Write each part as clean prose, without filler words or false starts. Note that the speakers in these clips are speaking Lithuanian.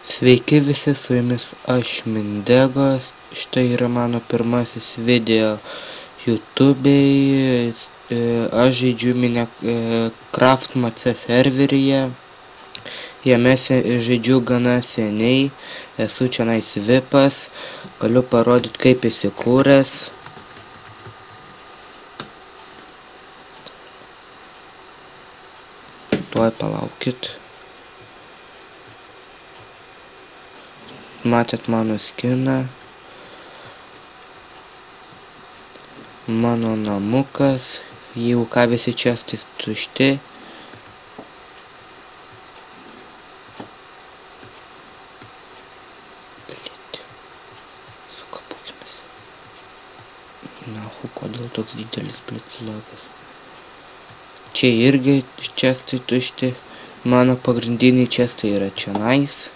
Sveiki visi, su jumis aš Mindegos. Štai yra mano pirmasis video YouTube'ai. Aš žaidžiu Minecraft MC serveryje. Jame žaidžiu gana seniai. Esu čionais vipas. Galiu parodyti, kaip įsikūręs. Tuoj palaukit. Matėt mano skiną. Mano namukas. Jeigu ką, visi čestai tušti. Sukapukimės. Nahu, kodėl toks didelis blitlogas. Čia irgi čestai tušti. Mano pagrindiniai čestai yra čionais.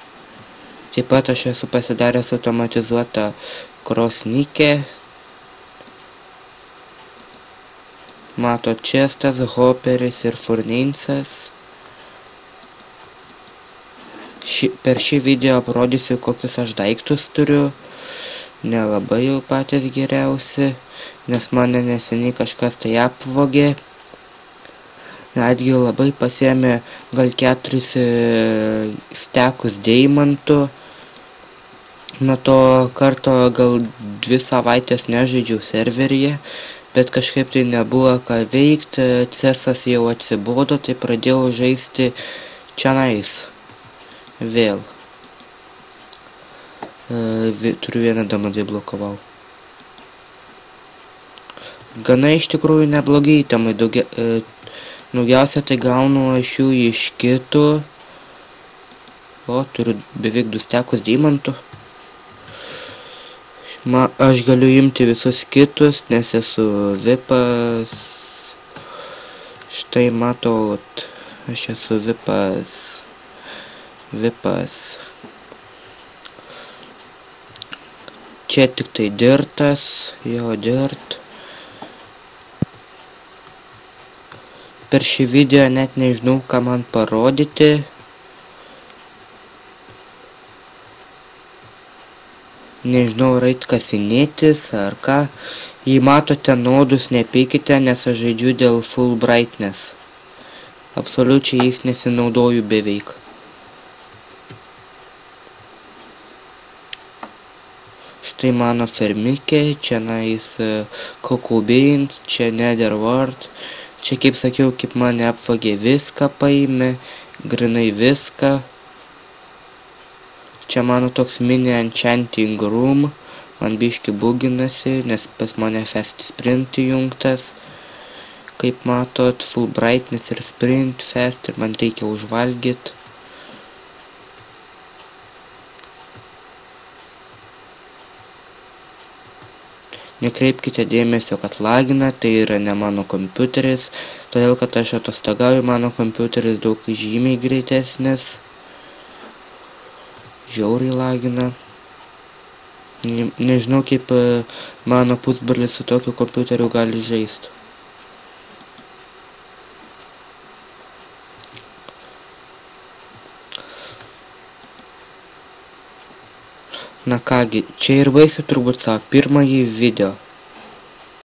Taip pat aš esu pasidaręs automatizuotą krosnikę. Mato čestas, hoperis ir furninsas. Per šį video parodysiu, kokius aš daiktus turiu. Nelabai jau patys geriausi, nes mane neseniai kažkas tai apvogė. Netgi labai pasiėmė gal 4 stekus deimantų. Nuo to karto gal 2 savaitės nežaidžiau serveryje, bet kažkaip tai nebuvo ką veikti, cesas jau atsibodo, tai pradėjau žaisti čionais vėl. Turiu vieną damą blokavau. Gana iš tikrųjų neblogai temai, daugiausia tai gaunu aš jų iš kitų. O, turiu beveik 2 stekus deimantų. Aš galiu imti visus kitus, nes esu vipas. Štai matot, aš esu vipas. Čia tik tai dirtas, jo dirt. Per šį video net nežinau, ką man parodyti. Nežinau, ar eit kasinėtis ar ką. Jei matote naudus, nepykite, nes aš žaidžiu dėl full brightness. Absoliučiai jais nesinaudoju beveik. Štai mano fermikė, čia nais cocoa beans, čia nether wart. Čia, kaip sakiau, kaip mane apvagė viską paėmė, grinai viską. Čia mano toks mini enchanting room, man biški buginasi, nes pas mane fast sprint įjungtas. Kaip matot, full brightness ir sprint fast ir man reikia užvalgyti. Nekreipkite dėmesio, kad lagina, tai yra ne mano kompiuteris, todėl kad aš atostogauju, mano kompiuteris daug žymiai greitesnis. Žiauriai lagina. Nežinau, kaip mano pusbrolis su tokiu kompiuteriu gali žaisti. Na kągi, čia ir baigsiu turbūt savo pirmąjį video.